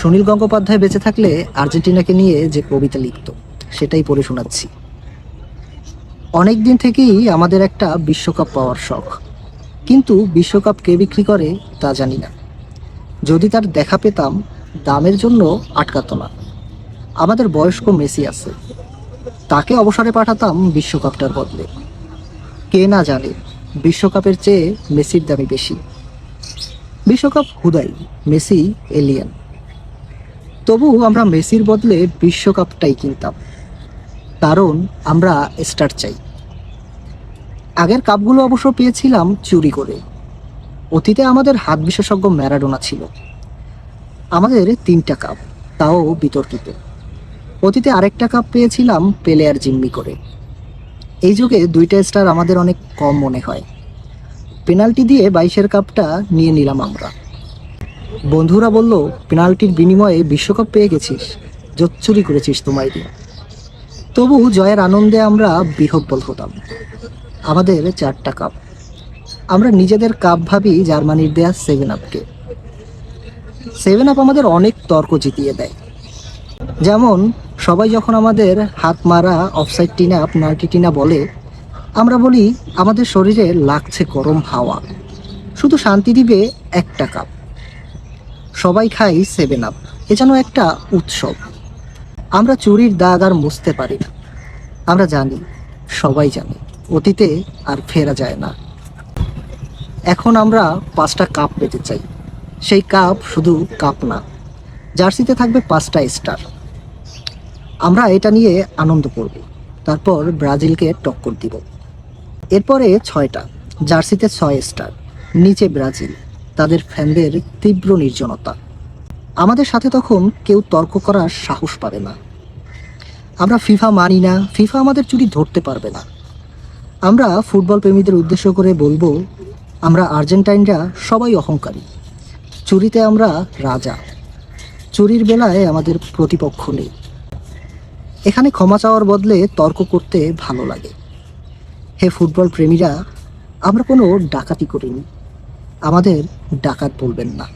সুনীল গঙ্গোপাধ্যায় বেঁচে থাকলে আর্জেন্টিনাকে নিয়ে যে কবিতা লিখত সেটাই পড়ে শোনাচ্ছি। অনেক দিন থেকেই আমাদের একটা বিশ্বকাপ পাওয়ার শখ, কিন্তু বিশ্বকাপ কে বিক্রি করে তা জানি না। যদি তার দেখা পেতাম, দামের জন্য আটকাতো না। আমাদের বয়স্ক মেসি আছে, তাকে অবসরে পাঠাতাম বিশ্বকাপটার বদলে। কে না জানে বিশ্বকাপের চেয়ে মেসির দামই বেশি। বিশ্বকাপ হুদাই, মেসি এলিয়েন। তবু আমরা মেসির বদলে বিশ্বকাপটাই কিনতাম, কারণ আমরা স্টার চাই। আগের কাপগুলো অবশ্য পেয়েছিলাম চুরি করে। অতীতে আমাদের হাত বিশেষজ্ঞ ম্যারাডোনা ছিল। আমাদের 3টা কাপ, তাও বিতর্কিত। অতীতে আরেকটা কাপ পেয়েছিলাম পেলে আর জিম্মি করে। এই যুগে 2টা স্টার আমাদের অনেক কম মনে হয়। পেনাল্টি দিয়ে 22-এর কাপটা নিয়ে নিলাম আমরা। বন্ধুরা বলল, পেনাল্টির বিনিময়ে বিশ্বকাপ পেয়ে গেছিস, জোচ্চুরি করেছিস তোমায় দিয়ে। তবু জয়ের আনন্দে আমরা বিহ্বল হতাম। আমাদের 4টা কাপ। আমরা নিজেদের কাপ ভাবি জার্মানির দেয়া 7 আপকে। 7 আপ আমাদের অনেক তর্ক জিতিয়ে দেয়। যেমন সবাই যখন আমাদের হাত মারা অফসাইড টিনা পেনাল্টি টিনা বলে, আমরা বলি আমাদের শরীরে লাগছে গরম হাওয়া, শুধু শান্তি দিবে 1টা কাপ। সবাই খাই 7 আপ, এ যেন একটা উৎসব। আমরা চুরির দাগ আর মুছতে পারি না। আমরা জানি, সবাই জানে, অতীতে আর ফেরা যায় না। এখন আমরা 5টা কাপ পেতে চাই। সেই কাপ শুধু কাপ না, জার্সিতে থাকবে 5টা স্টার। আমরা এটা নিয়ে আনন্দ করব, তারপর ব্রাজিলকে টক্কর দিব। এরপরে 6টা, জার্সিতে 6 স্টার, নিচে ব্রাজিল, তাদের ফ্যানদের তীব্র নির্জনতা। আমাদের সাথে তখন কেউ তর্ক করার সাহস পাবে না। আমরা ফিফা মানি না, ফিফা আমাদের চুরি ধরতে পারবে না। আমরা ফুটবল প্রেমীদের উদ্দেশ্য করে বলবো, আমরা আর্জেন্টাইনরা সবাই অহংকারী। চুরিতে আমরা রাজা, চুরির বেলায় আমাদের প্রতিপক্ষ নেই। এখানে ক্ষমা চাওয়ার বদলে তর্ক করতে ভালো লাগে। হে ফুটবল প্রেমীরা, আমরা কোনো ডাকাতি করিনি, আমাদের ডাকাত বলবেন না।